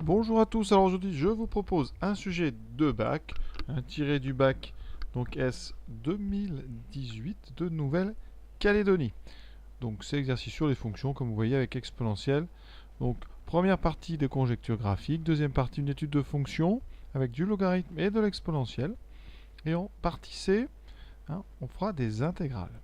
Bonjour à tous, alors aujourd'hui je vous propose un sujet de bac, un tiré du bac, donc S 2018 de Nouvelle-Calédonie. Donc c'est exercice sur les fonctions comme vous voyez avec exponentielle. Donc première partie des conjectures graphiques, deuxième partie une étude de fonctions avec du logarithme et de l'exponentielle. Et en partie C, on fera des intégrales.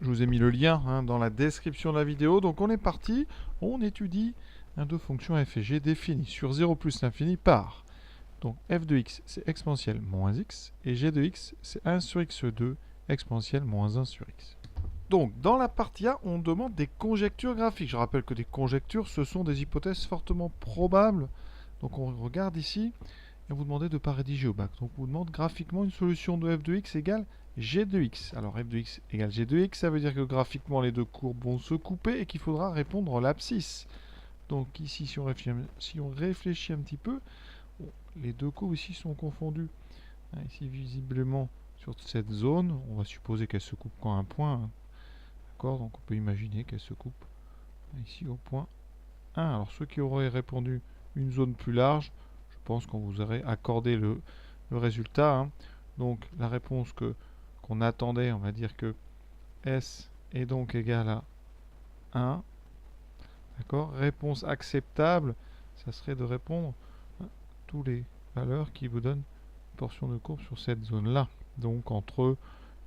Je vous ai mis le lien dans la description de la vidéo, donc on est parti, on étudie deux fonctions f et g définies sur 0 plus l'infini par. Donc f de x c'est exponentielle moins x et g de x c'est 1 sur x2 exponentielle moins 1 sur x. Donc dans la partie A on demande des conjectures graphiques. Je rappelle que des conjectures ce sont des hypothèses fortement probables. Donc on regarde ici et vous demandez de ne pas rédiger au bac. Donc on vous demande graphiquement une solution de f de x égale g de x. Alors f de x égale g de x, ça veut dire que graphiquement les deux courbes vont se couper et qu'il faudra répondre l'abscisse. Donc ici, si on réfléchit un petit peu, bon, les deux courbes ici sont confondues. Ici, visiblement, sur cette zone, on va supposer qu'elle se coupe quand un point. D'accord. Donc on peut imaginer qu'elle se coupe ici au point 1. Alors ceux qui auraient répondu une zone plus large, je pense qu'on vous aurait accordé le résultat. Donc la réponse qu'on attendait, on va dire que S est donc égal à 1. D'accord. Réponse acceptable, ça serait de répondre à toutes les valeurs qui vous donnent une portion de courbe sur cette zone-là. Donc entre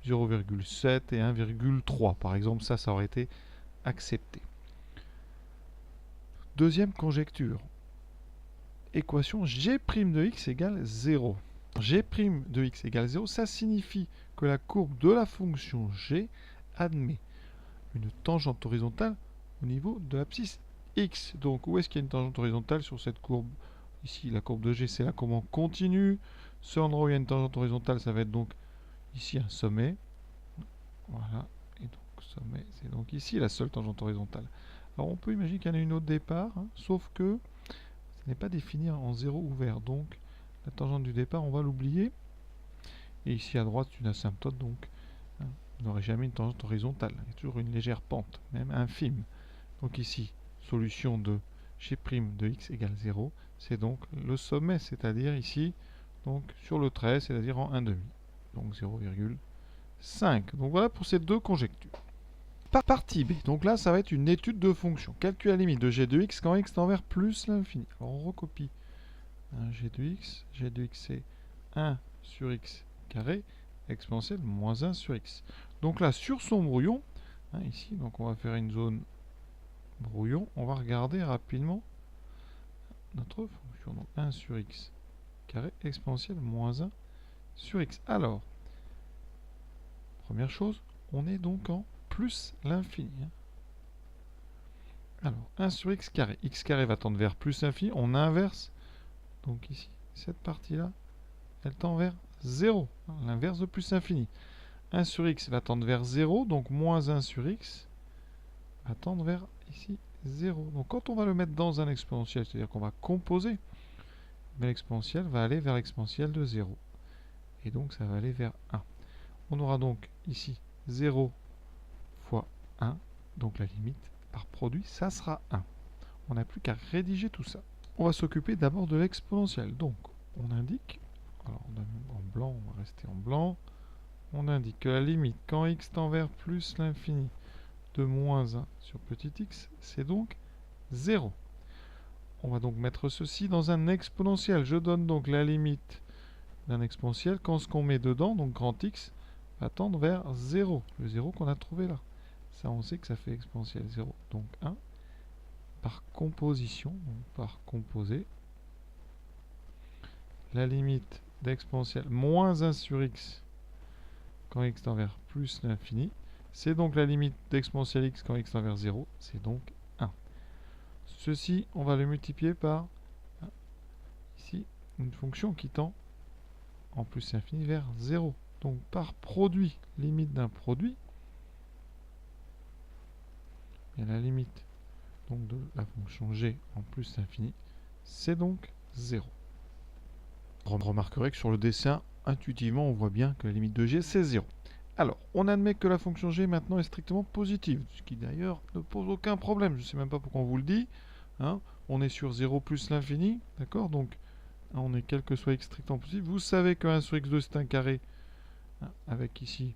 0,7 et 1,3. Par exemple, ça aurait été accepté. Deuxième conjecture. Équation g' de x égale 0. G' de x égale 0, ça signifie que la courbe de la fonction g admet une tangente horizontale au niveau de l'abscisse x. Donc où est-ce qu'il y a une tangente horizontale sur cette courbe? Ici, la courbe de g, c'est la courbe en continu. Ce endroit où il y a une tangente horizontale, ça va être donc ici un sommet. Voilà. Et donc sommet, c'est donc ici la seule tangente horizontale. Alors on peut imaginer qu'il y en a une autre départ, sauf que ce n'est pas défini en zéro ouvert. Donc la tangente du départ, on va l'oublier. Et ici à droite, c'est une asymptote, donc vous n'aurez jamais une tangente horizontale. Il y a toujours une légère pente, même infime. Donc ici, solution de g' de x égale 0, c'est donc le sommet, c'est-à-dire ici, donc sur le trait, c'est-à-dire en 1,5. Donc 0,5. Donc voilà pour ces deux conjectures. Partie B. Donc là, ça va être une étude de fonction. Calcule la limite de g de x quand x tend vers plus l'infini. Alors on recopie un g de x. G de x, c'est 1 sur x carré exponentielle moins 1 sur x. Donc là, sur son brouillon, ici, donc on va faire une zone brouillon. On va regarder rapidement notre fonction. Donc 1 sur x carré exponentielle moins 1 sur x. Alors, première chose, on est donc en plus l'infini. Alors, 1 sur x carré va tendre vers plus l'infini. On inverse. Donc ici, cette partie-là, elle tend vers 0. L'inverse de plus l'infini. 1 sur x va tendre vers 0. Donc moins 1 sur x va tendre vers ici 0. Donc quand on va le mettre dans un exponentiel, c'est-à-dire qu'on va composer, l'exponentielle va aller vers l'exponentielle de 0. Et donc ça va aller vers 1. On aura donc ici 0 fois 1. Donc la limite par produit, ça sera 1. On n'a plus qu'à rédiger tout ça. On va s'occuper d'abord de l'exponentielle. Donc on indique, alors on a en blanc, on va rester en blanc. On indique que la limite quand x tend vers plus l'infini de moins 1 sur petit x, c'est donc 0. On va donc mettre ceci dans un exponentiel. Je donne donc la limite d'un exponentiel quand ce qu'on met dedans, donc grand X, va tendre vers 0. Le 0 qu'on a trouvé là. Ça, on sait que ça fait exponentielle 0. Donc 1 par composition, donc par composé. La limite d'exponentielle moins 1 sur x quand x tend vers plus l'infini. C'est donc la limite d'exponentielle x quand x tend vers 0. C'est donc 1. Ceci, on va le multiplier par ici une fonction qui tend en plus l'infini vers 0. Donc par produit, limite d'un produit, et la limite donc de la fonction g en plus l'infini, c'est donc 0. On remarquerait que sur le dessin, intuitivement, on voit bien que la limite de g, c'est 0. Alors, on admet que la fonction g maintenant est strictement positive, ce qui d'ailleurs ne pose aucun problème. Je ne sais même pas pourquoi on vous le dit. Hein, on est sur 0 plus l'infini, d'accord? Donc, on est quel que soit x strictement positif. Vous savez que 1 sur x2 c'est un carré, hein, avec ici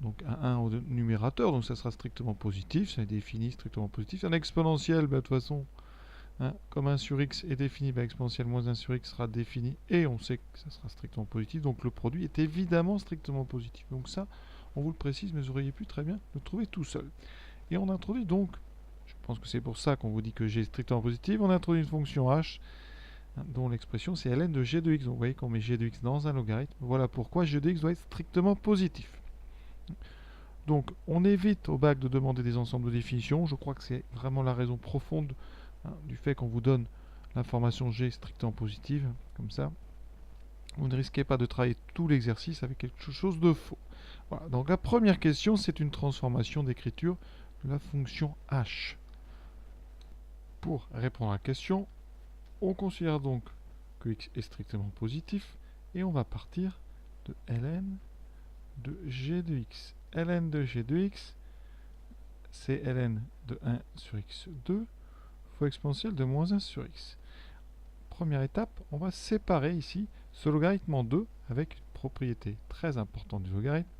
donc un 1 au numérateur, donc ça sera strictement positif, ça est défini strictement positif. Un exponentiel, bah, de toute façon, hein, comme 1 sur x est défini, bah, exponentielle moins 1 sur x sera défini, et on sait que ça sera strictement positif, donc le produit est évidemment strictement positif. Donc ça, on vous le précise, mais vous auriez pu très bien le trouver tout seul. Et on introduit donc, je pense que c'est pour ça qu'on vous dit que g est strictement positif, on introduit une fonction h, hein, dont l'expression c'est ln de g de x. Donc vous voyez qu'on met g de x dans un logarithme. Voilà pourquoi g de x doit être strictement positif. Donc on évite au bac de demander des ensembles de définitions. Je crois que c'est vraiment la raison profonde, hein, du fait qu'on vous donne l'information g strictement positive, comme ça. Vous ne risquez pas de travailler tout l'exercice avec quelque chose de faux. Voilà, donc la première question, c'est une transformation d'écriture de la fonction h. Pour répondre à la question, on considère donc que x est strictement positif et on va partir de ln de g de x. ln de g de x, c'est ln de 1 sur x2 fois exponentielle de moins 1 sur x. Première étape, on va séparer ici ce logarithme en deux avec une propriété très importante du logarithme.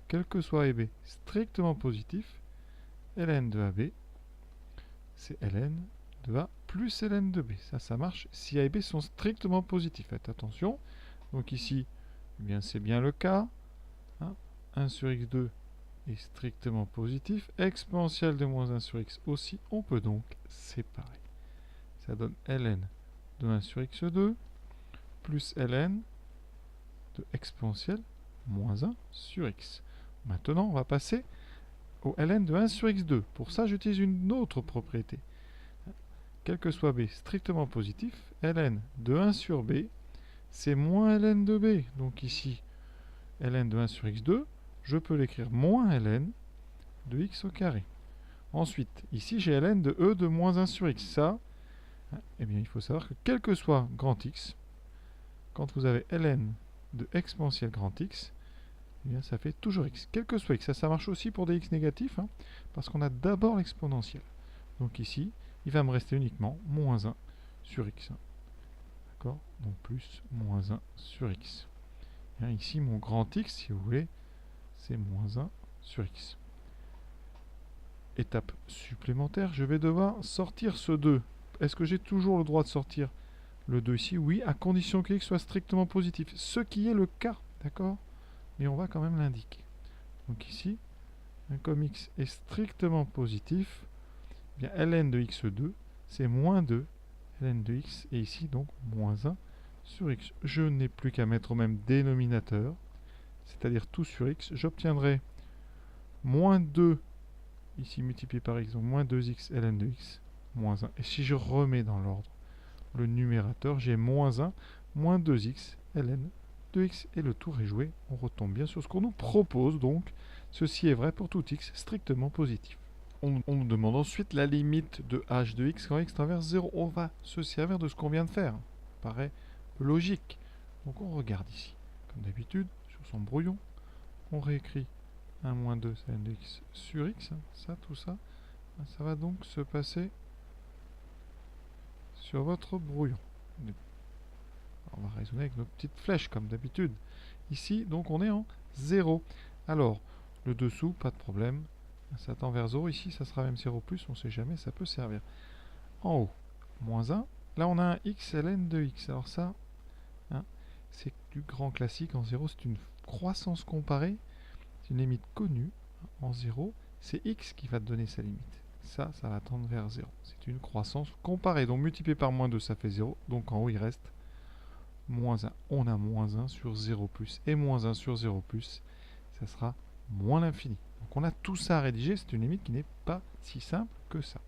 Quel que soit AB strictement positif, ln de AB, c'est ln de A plus ln de B. Ça marche si A et B sont strictement positifs. Faites attention. Donc ici, eh bien, c'est bien le cas. Hein, 1 sur x2 est strictement positif. Exponentielle de moins 1 sur x aussi. On peut donc séparer. Ça donne ln de 1 sur x2 plus ln de exponentielle moins 1 sur x. Maintenant, on va passer au ln de 1 sur x2. Pour ça, j'utilise une autre propriété. Quel que soit b strictement positif, ln de 1 sur b, c'est moins ln de b. Donc ici, ln de 1 sur x2, je peux l'écrire moins ln de x au carré. Ensuite, ici, j'ai ln de e de moins 1 sur x. Ça, eh bien, il faut savoir que quel que soit grand x, quand vous avez ln de exponentielle grand x, eh bien, ça fait toujours x. Quel que soit x, ça marche aussi pour des x négatifs, hein, parce qu'on a d'abord l'exponentielle. Donc ici, il va me rester uniquement moins 1 sur x. D'accord? Donc plus moins 1 sur x. Et ici, mon grand x, si vous voulez, c'est moins 1 sur x. Étape supplémentaire, je vais devoir sortir ce 2. Est-ce que j'ai toujours le droit de sortir le 2 ici? Oui, à condition que x soit strictement positif. Ce qui est le cas, d'accord? Mais on va quand même l'indiquer. Donc ici, comme x est strictement positif, eh bien ln de x2, c'est moins 2 ln de x, et ici donc moins 1 sur x. Je n'ai plus qu'à mettre au même dénominateur, c'est-à-dire tout sur x. J'obtiendrai moins 2, ici multiplié par x, donc moins 2x ln de x, moins 1. Et si je remets dans l'ordre le numérateur, j'ai moins 1, moins 2x ln de x, et le tour est joué. On retombe bien sur ce qu'on nous propose, donc ceci est vrai pour tout x strictement positif. On nous demande ensuite la limite de h de x quand x tend vers 0. On va se servir de ce qu'on vient de faire. Ça paraît logique. Donc on regarde ici. Comme d'habitude, sur son brouillon, on réécrit 1 moins 2 ln de x sur x. Ça, tout ça, ça va donc se passer sur votre brouillon. On va raisonner avec nos petites flèches, comme d'habitude. Ici, donc, on est en 0. Alors, le dessous, pas de problème. Ça tend vers 0. Ici, ça sera même 0 plus. On ne sait jamais, ça peut servir. En haut, moins 1. Là, on a un x ln de x. Alors ça, hein, c'est du grand classique. En 0, c'est une croissance comparée. C'est une limite connue. En 0, c'est x qui va te donner sa limite. Ça va tendre vers 0. C'est une croissance comparée. Donc, multiplié par moins 2, ça fait 0. Donc, en haut, il reste moins 1. On a moins 1 sur 0 plus. Et moins 1 sur 0 plus, ça sera moins l'infini. Donc on a tout ça à rédiger. C'est une limite qui n'est pas si simple que ça.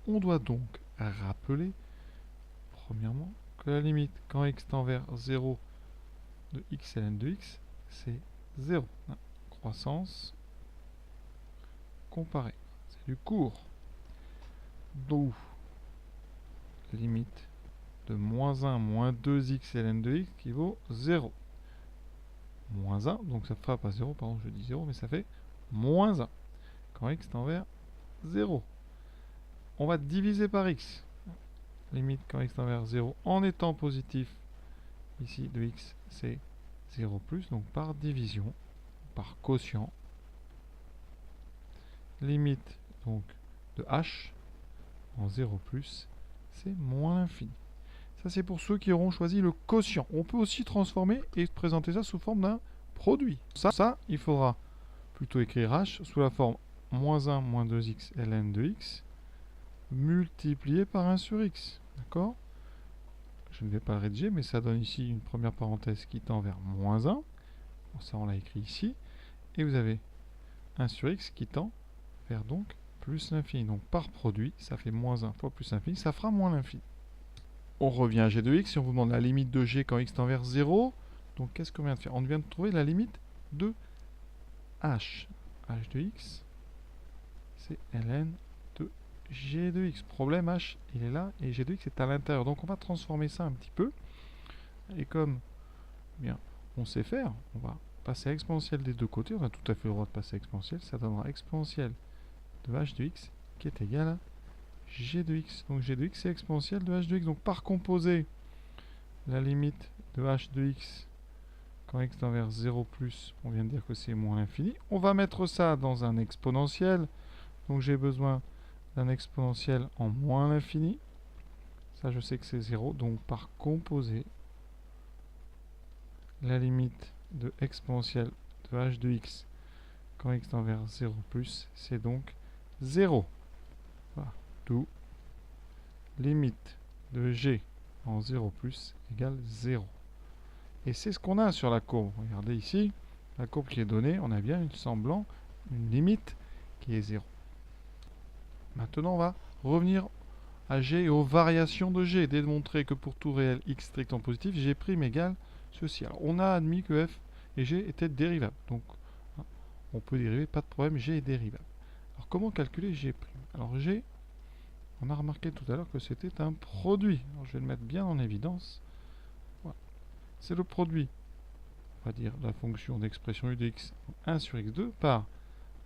On doit donc rappeler, premièrement, que la limite quand x tend vers 0 de x ln de x, c'est 0. Croissance comparée. C'est du court. D'où la limite de moins 1 moins 2x ln de x qui vaut 0. Moins 1, donc ça ne fera pas 0, pardon, je dis 0, mais ça fait moins 1. Quand x tend vers 0. On va diviser par x. limite quand x tend vers 0 en étant positif, ici de x c'est 0 plus, donc par division, par quotient, limite donc de h en 0 plus, c'est moins l'infini. Ça c'est pour ceux qui auront choisi le quotient. On peut aussi transformer et présenter ça sous forme d'un produit. Ça, il faudra plutôt écrire h sous la forme moins 1 moins 2x ln de x multiplié par 1 sur x. D'accord? Je ne vais pas le rédiger, mais ça donne ici une première parenthèse qui tend vers moins 1. Bon, ça, on l'a écrit ici. Et vous avez 1 sur x qui tend vers donc plus l'infini. Donc par produit, ça fait moins 1 fois plus l'infini, ça fera moins l'infini. On revient à g de x, si on vous demande la limite de g quand x tend vers 0. Donc qu'est-ce qu'on vient de faire? On vient de trouver la limite de h. h de x, c'est ln de g de x. Problème, h, il est là, et g de x est à l'intérieur. Donc on va transformer ça un petit peu. Et comme bien, on sait faire, on va passer à exponentielle des deux côtés. On a tout à fait le droit de passer à exponentielle. Ça donnera exponentielle de h de x qui est égal à g de x. Donc g de x c'est exponentielle de h de x. Donc par composé, la limite de h de x quand x tend vers 0 plus, on vient de dire que c'est moins l'infini. On va mettre ça dans un exponentiel. Donc j'ai besoin d'un exponentiel en moins l'infini. Ça je sais que c'est 0. Donc par composé, la limite de exponentielle de h de x quand x tend vers 0 plus, c'est donc 0. Voilà. D'où limite de g en 0 plus égale 0. Et c'est ce qu'on a sur la courbe. Regardez ici, la courbe qui est donnée, on a bien une semblant, une limite qui est 0. Maintenant, on va revenir à g et aux variations de g. Démontrer que pour tout réel x strict en positif, g' égale ceci. Alors, on a admis que f et g étaient dérivables. Donc, on peut dériver, pas de problème, g est dérivable. Alors, comment calculer g'? Alors, g, on a remarqué tout à l'heure que c'était un produit. Alors, je vais le mettre bien en évidence. Voilà. C'est le produit, on va dire, de la fonction d'expression u de x, 1 sur x2 par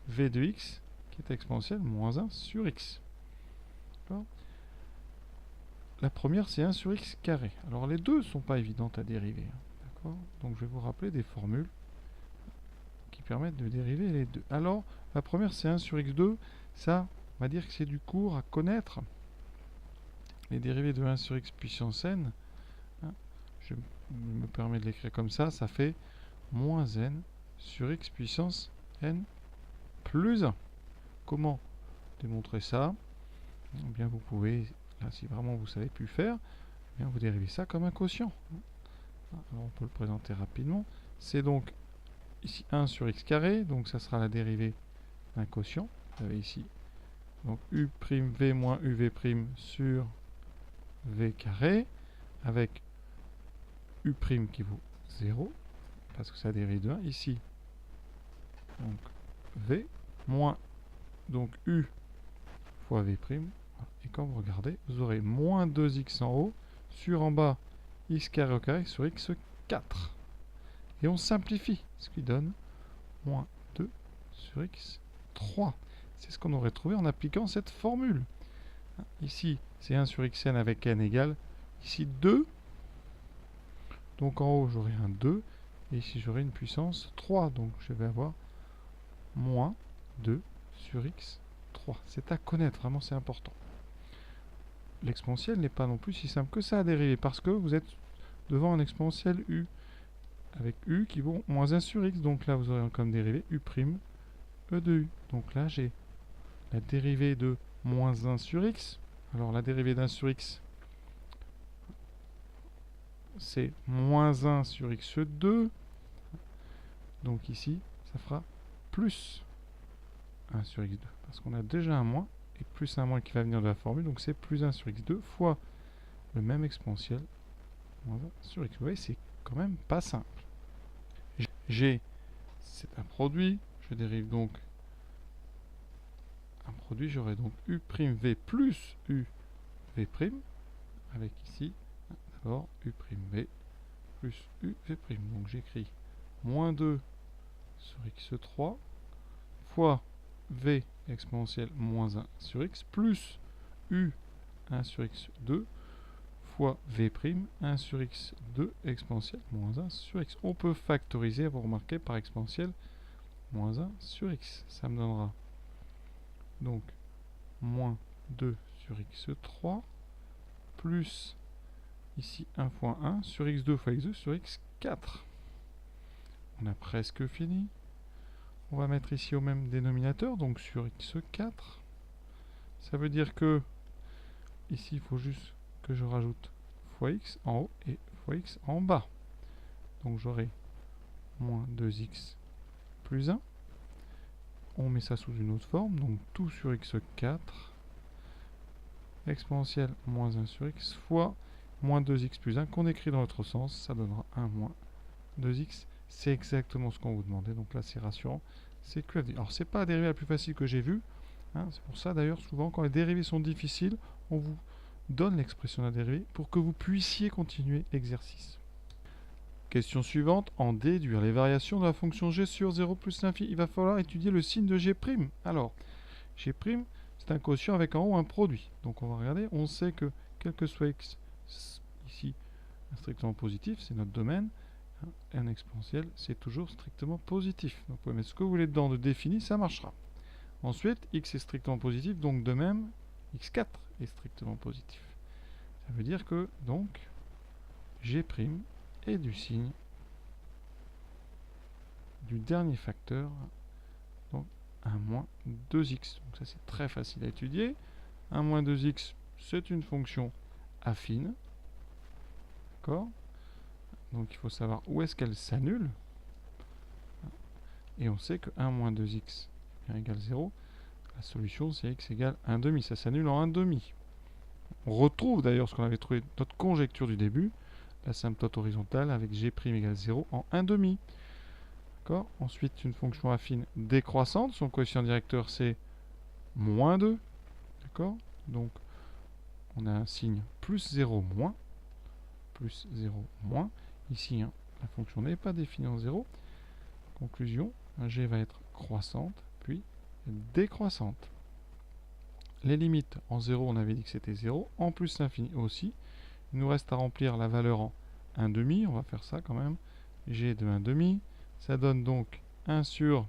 v de x, qui est exponentielle moins 1 sur x. La première, c'est 1 sur x carré. Alors, les deux ne sont pas évidentes à dériver. D'accord? Donc, je vais vous rappeler des formules qui permettent de dériver les deux. Alors, la première, c'est 1 sur x2. Ça, on va dire que c'est du cours à connaître. Les dérivés de 1 sur x puissance n, je me permets de l'écrire comme ça, ça fait moins n sur x puissance n plus 1. Comment démontrer ça? Eh bien, vous pouvez, là, si vraiment vous savez plus faire, eh bien, vous dérivez ça comme un quotient. Alors, on peut le présenter rapidement. C'est donc ici 1 sur x carré, donc ça sera la dérivée d'un quotient. Vous avez ici donc u'v moins uv' sur v carré, avec u' qui vaut 0, parce que ça dérive de 1. Ici, donc v moins donc u fois v'. Et quand vous regardez, vous aurez moins 2x en haut sur en bas x carré au carré sur x4. Et on simplifie, ce qui donne moins 2 sur x3. C'est ce qu'on aurait trouvé en appliquant cette formule. Ici, c'est 1 sur xn avec n égale ici 2. Donc en haut, j'aurai un 2. Et ici, j'aurai une puissance 3. Donc je vais avoir moins 2 sur x3. C'est à connaître, vraiment c'est important. L'exponentiel n'est pas non plus si simple que ça à dériver, parce que vous êtes devant un exponentiel u, avec u qui vaut moins 1 sur x. Donc là, vous aurez comme dérivée u', e de u. Donc là, j'ai la dérivée de moins 1 sur x. Alors la dérivée d'1 sur x, c'est moins 1 sur x2. Donc ici, ça fera plus 1 sur x2. Parce qu'on a déjà un moins, et plus un moins qui va venir de la formule. Donc c'est plus 1 sur x2 fois le même exponentiel, moins 1 sur x. Vous voyez, c'est quand même pas simple. G, c'est un produit. Je dérive donc un produit. J'aurai donc u'v plus uv', avec ici, d'abord u'v plus uv'. Donc j'écris moins 2 sur x3 fois v exponentielle moins 1 sur x plus u 1 sur x2 fois v', 1 sur x, 2 exponentielle moins 1 sur x. On peut factoriser, vous remarquez, par exponentielle moins 1 sur x. Ça me donnera donc moins 2 sur x3 plus ici 1 fois 1 sur x2 fois x2 sur x4. On a presque fini. On va mettre ici au même dénominateur, donc sur x4. Ça veut dire que ici, il faut juste que je rajoute fois x en haut et fois x en bas. Donc j'aurai moins 2x plus 1. On met ça sous une autre forme, donc tout sur x4 exponentielle moins 1 sur x fois moins 2x plus 1 qu'on écrit dans l'autre sens, ça donnera 1 moins 2x. C'est exactement ce qu'on vous demandait, donc là c'est rassurant. C'est que alors c'est pas la dérivée la plus facile que j'ai vue, hein, c'est pour ça d'ailleurs souvent quand les dérivées sont difficiles, on vous donne l'expression de la dérivée pour que vous puissiez continuer l'exercice. Question suivante, en déduire les variations de la fonction g sur 0 plus l'infini, il va falloir étudier le signe de g'. Alors, g', c'est un quotient avec en haut un produit. Donc on va regarder, on sait que quel que soit x, ici, strictement positif, c'est notre domaine, un exponentiel, c'est toujours strictement positif. Donc vous pouvez mettre ce que vous voulez dedans de défini, ça marchera. Ensuite, x est strictement positif, donc de même, x4 est strictement positif. Ça veut dire que, donc, g' est du signe du dernier facteur, donc 1 moins 2x. Donc ça c'est très facile à étudier. 1 moins 2x, c'est une fonction affine. D'accord? Donc il faut savoir où est-ce qu'elle s'annule. Et on sait que 1 moins 2x égale 0. La solution c'est x égale 1,5. Ça s'annule en 1,5. On retrouve d'ailleurs ce qu'on avait trouvé, notre conjecture du début, l'asymptote horizontale avec g' égale 0 en 1,5. D'accord? Ensuite, une fonction affine décroissante. Son coefficient directeur, c'est moins 2. D'accord? Donc, on a un signe plus 0 moins. Plus 0 moins. Ici, hein, la fonction n'est pas définie en 0. Conclusion, g va être croissante, puis décroissante. Les limites en 0, on avait dit que c'était 0. En plus l'infini aussi. Il nous reste à remplir la valeur en 1,5. On va faire ça quand même. G de 1,5. Ça donne donc 1 sur,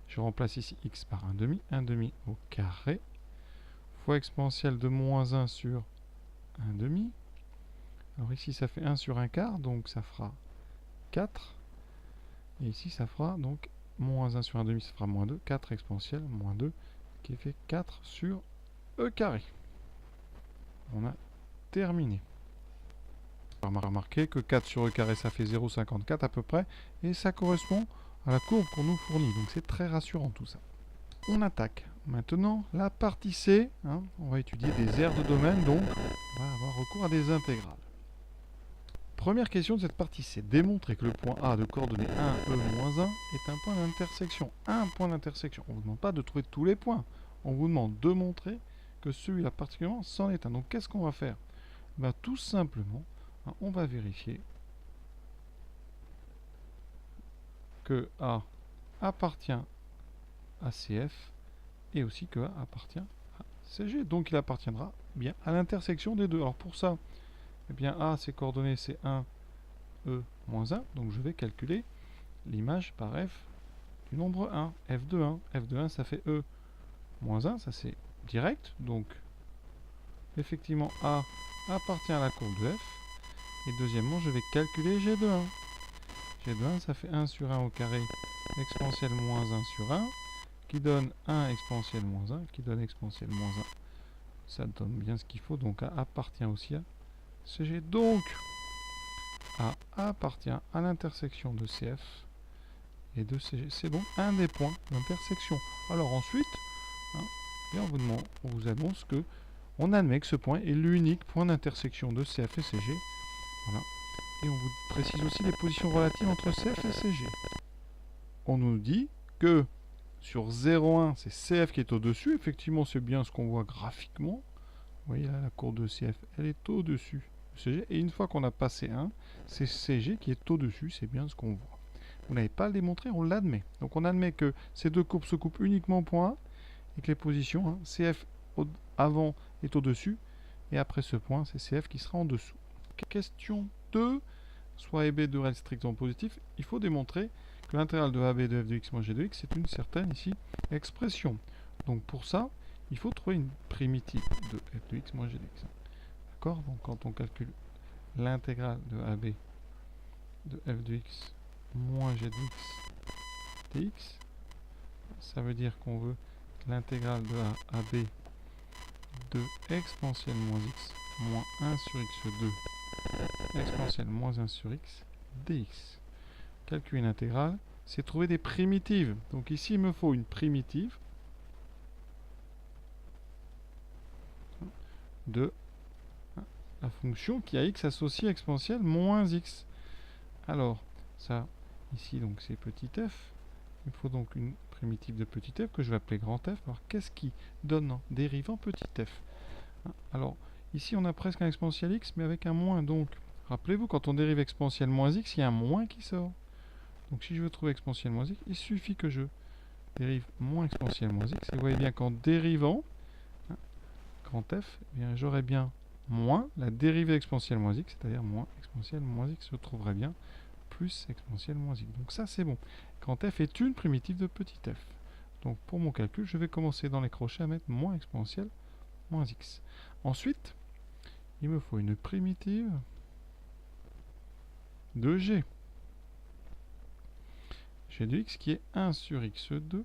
je remplace ici x par 1,5. 1,5 au carré. Fois exponentielle de moins 1 sur 1,5. Alors ici ça fait 1 sur 1 quart. Donc ça fera 4. Et ici ça fera donc moins 1 sur 1,5. Ça fera moins 2. 4 exponentielle moins 2. Qui fait 4 sur e carré. On a terminé. On va remarquer que 4 sur e carré ça fait 0,54 à peu près. Et ça correspond à la courbe qu'on nous fournit. Donc c'est très rassurant tout ça. On attaque maintenant la partie C. Hein. On va étudier des aires de domaine. Donc on va avoir recours à des intégrales. Première question de cette partie C. Démontrer que le point A de coordonnées 1, E-1 est un point d'intersection. Un point d'intersection. On ne vous demande pas de trouver tous les points. On vous demande de montrer que celui-là particulièrement c'en est un. Donc qu'est-ce qu'on va faire? Ben, tout simplement, hein, on va vérifier que A appartient à CF et aussi que A appartient à CG. Donc il appartiendra bien à l'intersection des deux. Alors pour ça, eh bien A, ses coordonnées, c'est 1, E-1. Donc je vais calculer l'image par F du nombre 1. F de 1. F de 1, ça fait E-1. Ça c'est direct. Donc effectivement A appartient à la courbe de F. Et deuxièmement, je vais calculer G de 1. G de 1, ça fait 1 sur 1 au carré exponentielle moins 1 sur 1, qui donne 1 exponentielle moins 1, qui donne exponentielle moins 1. Ça donne bien ce qu'il faut, donc A appartient aussi à CG. Donc, A appartient à l'intersection de CF et de CG. C'est donc un des points d'intersection. Alors ensuite, hein, et on vous annonce que on admet que ce point est l'unique point d'intersection de CF et CG. Voilà. Et on vous précise aussi les positions relatives entre CF et CG. On nous dit que sur 0,1, c'est CF qui est au-dessus. Effectivement, c'est bien ce qu'on voit graphiquement. Vous voyez là, la courbe de CF, elle est au-dessus de CG. Et une fois qu'on a passé 1, c'est CG qui est au-dessus. C'est bien ce qu'on voit. Vous n'avez pas à le démontrer, on l'admet. Donc on admet que ces deux courbes se coupent uniquement au point A et que les positions, hein, CF avant est au-dessus. Et après ce point, c'est CF qui sera en dessous. question 2, soit et b de réel strictement positif, il faut démontrer que l'intégrale de AB de f de x moins g de x c'est une certaine ici expression. Donc pour ça, il faut trouver une primitive de f de x moins g de x. D'accord? Donc quand on calcule l'intégrale de AB de f de x moins g de x dx, ça veut dire qu'on veut l'intégrale de AB de exponentielle moins x moins 1 sur x2 exponentielle moins 1 sur x dx. Calculer une intégrale, c'est trouver des primitives. Donc ici, il me faut une primitive de la fonction qui a x associé exponentielle moins x. Alors, ça, ici, donc c'est petit f. Il me faut donc une primitive de petit f que je vais appeler grand f. Alors, qu'est-ce qui donne en dérivant petit f? Alors, ici, on a presque un exponentiel x, mais avec un moins. Donc, rappelez-vous, quand on dérive exponentielle moins x, il y a un moins qui sort. Donc, si je veux trouver exponentielle moins x, il suffit que je dérive moins exponentielle moins x. Et vous voyez bien qu'en dérivant grand f, eh bien, j'aurai bien moins la dérivée exponentielle moins x, c'est-à-dire moins exponentielle moins x, je trouverai bien plus exponentielle moins x. Donc ça, c'est bon. Grand f est une primitive de petit f. Donc pour mon calcul, je vais commencer dans les crochets à mettre moins exponentielle moins x. Ensuite, il me faut une primitive de g. G de x qui est 1 sur x2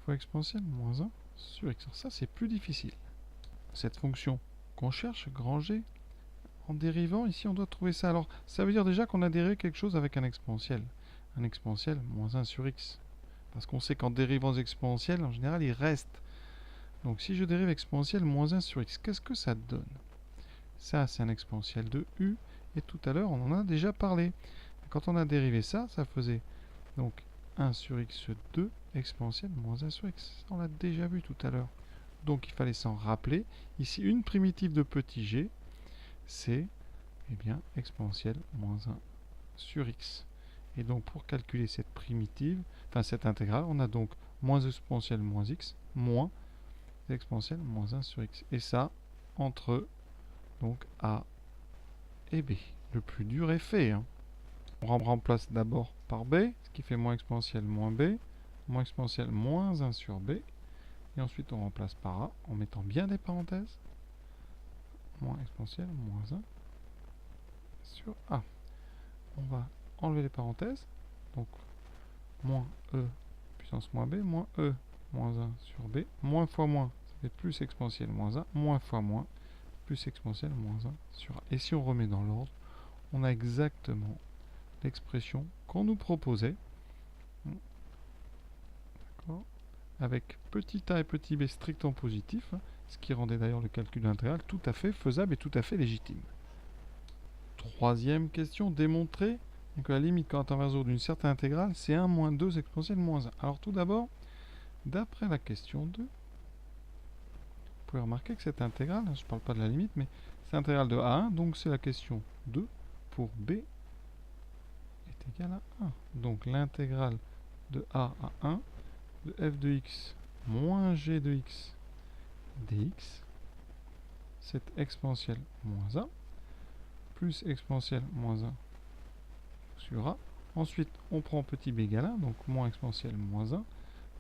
fois exponentielle moins 1 sur x. Alors ça, c'est plus difficile. Cette fonction qu'on cherche, grand G, en dérivant, ici, on doit trouver ça. Alors, ça veut dire déjà qu'on a dérivé quelque chose avec un exponentiel. Un exponentiel moins 1 sur x. Parce qu'on sait qu'en dérivant des exponentiels, en général, il reste. Donc, si je dérive exponentiel moins 1 sur x, qu'est-ce que ça donne? Ça, c'est un exponentiel de u. Et tout à l'heure, on en a déjà parlé. Quand on a dérivé ça, ça faisait donc 1 sur x2 exponentielle moins 1 sur x. Ça, on l'a déjà vu tout à l'heure. Donc il fallait s'en rappeler. Ici, une primitive de petit g, c'est exponentielle moins 1 sur x. Et donc pour calculer cette primitive, enfin cette intégrale, on a donc moins exponentielle moins x, moins exponentielle moins 1 sur x. Et ça, entre donc a et b. Le plus dur est fait. On remplace d'abord par b, ce qui fait moins exponentielle moins b, moins exponentielle moins 1 sur b. Et ensuite, on remplace par a en mettant bien des parenthèses. Moins exponentielle, moins 1 sur a. On va enlever les parenthèses. Donc, moins e puissance moins b, moins e moins 1 sur b. Moins fois moins, ça fait plus exponentielle moins 1. Moins fois moins, plus exponentielle moins 1 sur a. Et si on remet dans l'ordre, on a exactement l'expression qu'on nous proposait. D'accord, avec petit a et petit b strictement positifs, ce qui rendait d'ailleurs le calcul intégral tout à fait faisable et tout à fait légitime. Troisième question, démontrer que la limite quand vers 0 d'une certaine intégrale, c'est 1 moins 2 exponentielle moins 1. Alors tout d'abord, d'après la question 2, vous pouvez remarquer que cette intégrale, je ne parle pas de la limite, mais c'est l'intégrale de a à 1, donc c'est la question 2 pour b est égal à 1. Donc l'intégrale de a à 1 de f de x moins g de x dx, c'est exponentielle moins 1 plus exponentielle moins 1 sur a. Ensuite, on prend petit b égale 1, donc moins exponentielle moins 1,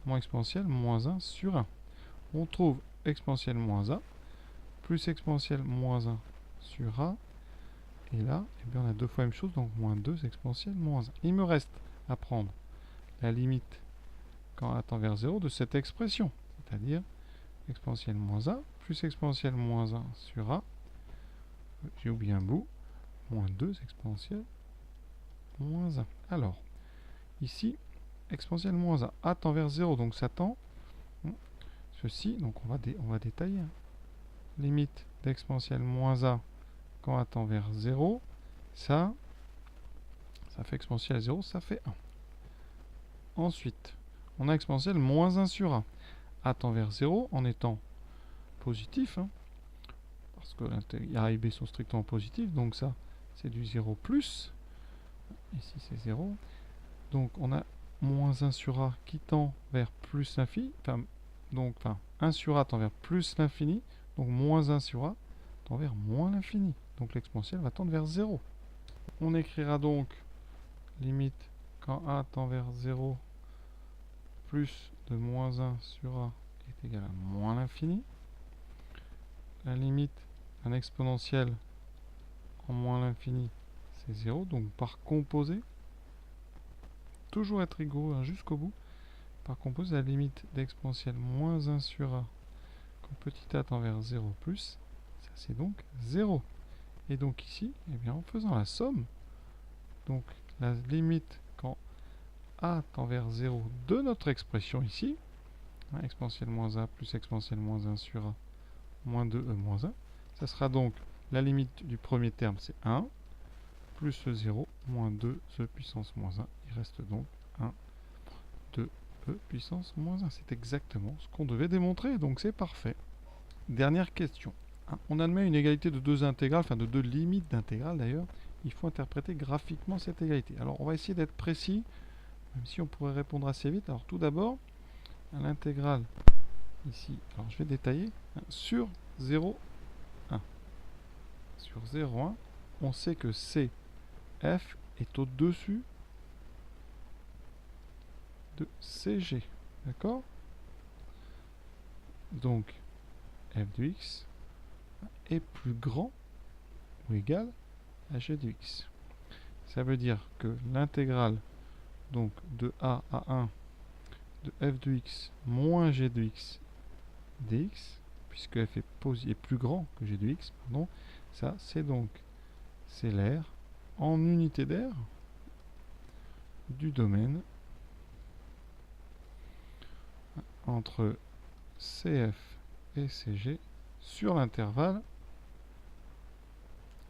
moins exponentielle moins 1 sur 1. On trouve exponentielle moins 1 plus exponentielle moins 1 sur a. Et là, eh bien, on a deux fois la même chose, donc moins 2 exponentielle moins 1. Il me reste à prendre la limite quand a tend vers 0 de cette expression, c'est-à-dire exponentielle moins 1 plus exponentielle moins 1 sur a. J'ai oublié un bout, moins 2 exponentielle moins 1. Alors, ici, exponentielle moins 1, a tend vers 0, donc ça tend ceci, donc on va détailler. Limite d'exponentielle moins 1 quand a tend vers 0, ça fait exponentielle 0, ça fait 1. Ensuite, on a exponentielle moins 1 sur a. A tend vers 0 en étant positif, parce que a et b sont strictement positifs, donc ça, c'est du 0 plus. Ici, c'est 0. Donc, on a moins 1 sur a qui tend vers plus l'infini. Enfin, 1 sur a tend vers plus l'infini. Donc, moins 1 sur a tend vers moins l'infini. Donc l'exponentielle va tendre vers 0. On écrira donc limite quand a tend vers 0 plus de moins 1 sur a est égal à moins l'infini. La limite d'un exponentiel en moins l'infini, c'est 0. Donc par composé, toujours être égaux hein, jusqu'au bout. Par composé, la limite d'exponentielle moins 1 sur a quand petit a tend vers 0 plus, ça c'est donc 0. Et donc ici, eh bien, en faisant la somme, donc la limite quand a tend vers 0 de notre expression ici, hein, exponentielle moins a plus exponentielle moins 1 sur a moins 2e moins 1, ça sera donc la limite du premier terme, c'est 1, plus 0, moins 2e puissance moins 1. Il reste donc 1, 2e puissance moins 1. C'est exactement ce qu'on devait démontrer, donc c'est parfait. Dernière question. On admet une égalité de deux intégrales, enfin de deux limites d'intégrales d'ailleurs. Il faut interpréter graphiquement cette égalité. Alors on va essayer d'être précis, même si on pourrait répondre assez vite. Alors tout d'abord, l'intégrale ici, alors je vais détailler, hein, sur 0, 1. Sur 0, 1, on sait que CF est au-dessus de CG. D'accord? Donc, f de x est plus grand ou égal à g de x. Ça veut dire que l'intégrale donc de a à 1 de f de x moins g de x dx, puisque f est plus grand que g de x, pardon, ça c'est donc c'est l'aire en unité d'aire du domaine entre CF et CG sur l'intervalle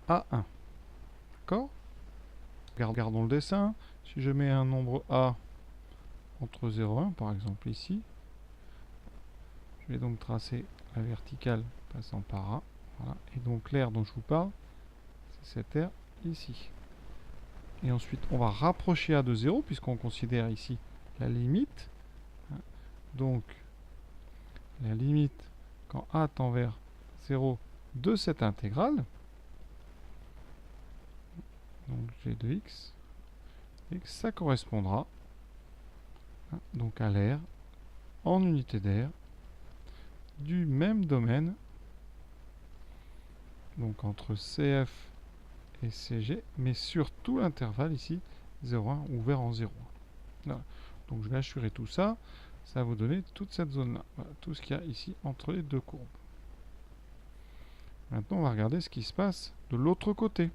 A1. D'accord? Regardons le dessin. Si je mets un nombre A entre 0 et 1, par exemple ici, je vais donc tracer la verticale passant par A. Voilà. Et donc l'aire dont je vous parle, c'est cette aire ici. Et ensuite, on va rapprocher A de 0, puisqu'on considère ici la limite. Donc, la limite quand A tend vers 0 de cette intégrale, donc g de x, ça correspondra donc à l'aire en unité d'aire du même domaine, donc entre CF et CG, mais sur tout l'intervalle ici, 0,1 ouvert en 0,1. Voilà. Donc je vais assurer tout ça, ça va vous donner toute cette zone-là, voilà, tout ce qu'il y a ici entre les deux courbes. Maintenant, on va regarder ce qui se passe de l'autre côté.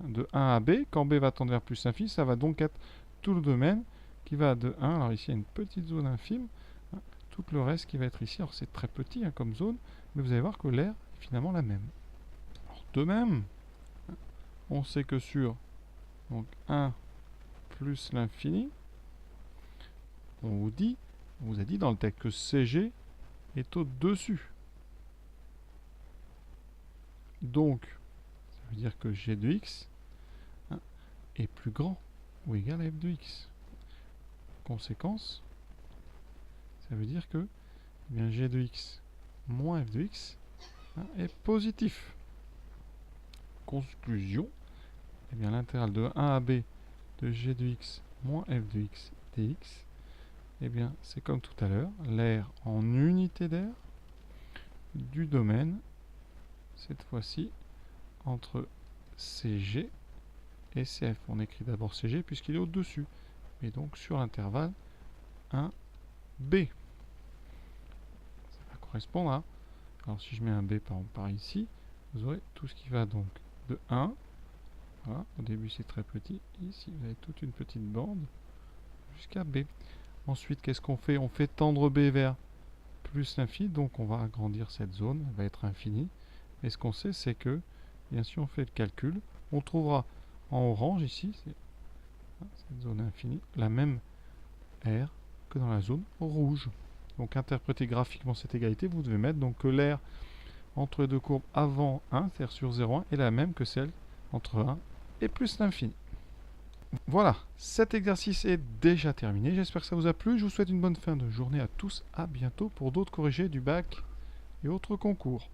De 1 à B, quand B va tendre vers plus infini, ça va donc être tout le domaine qui va de 1. Alors ici, il y a une petite zone infime. Hein, tout le reste qui va être ici. Alors c'est très petit hein, comme zone, mais vous allez voir que l'aire est finalement la même. Alors, de même, on sait que sur donc 1 plus l'infini, on vous a dit dans le texte que CG est au-dessus. Donc, ça veut dire que g de x est plus grand ou égal à f de x. Conséquence, ça veut dire que eh bien, g de x moins f de x est positif. Conclusion, eh bien l'intégrale de 1 à b de g de x moins f de x dx, eh bien c'est comme tout à l'heure, l'aire en unité d'aire du domaine, cette fois-ci entre CG et CF. On écrit d'abord CG puisqu'il est au-dessus, mais donc sur l'intervalle 1B. Ça va correspondre à... Alors si je mets un B par ici, vous aurez tout ce qui va donc de 1. Voilà, au début c'est très petit. Ici vous avez toute une petite bande jusqu'à B. Ensuite qu'est-ce qu'on fait? On fait tendre B vers plus l'infini, donc on va agrandir cette zone, elle va être infinie. Et ce qu'on sait c'est que, bien si on fait le calcul, on trouvera en orange ici, cette zone infinie, la même aire que dans la zone rouge. Donc interpréter graphiquement cette égalité, vous devez mettre donc que l'aire entre les deux courbes avant 1, c'est-à-dire sur 0,1, est la même que celle entre 1 et plus l'infini. Voilà, cet exercice est déjà terminé. J'espère que ça vous a plu. Je vous souhaite une bonne fin de journée à tous. À bientôt pour d'autres corrigés du bac et autres concours.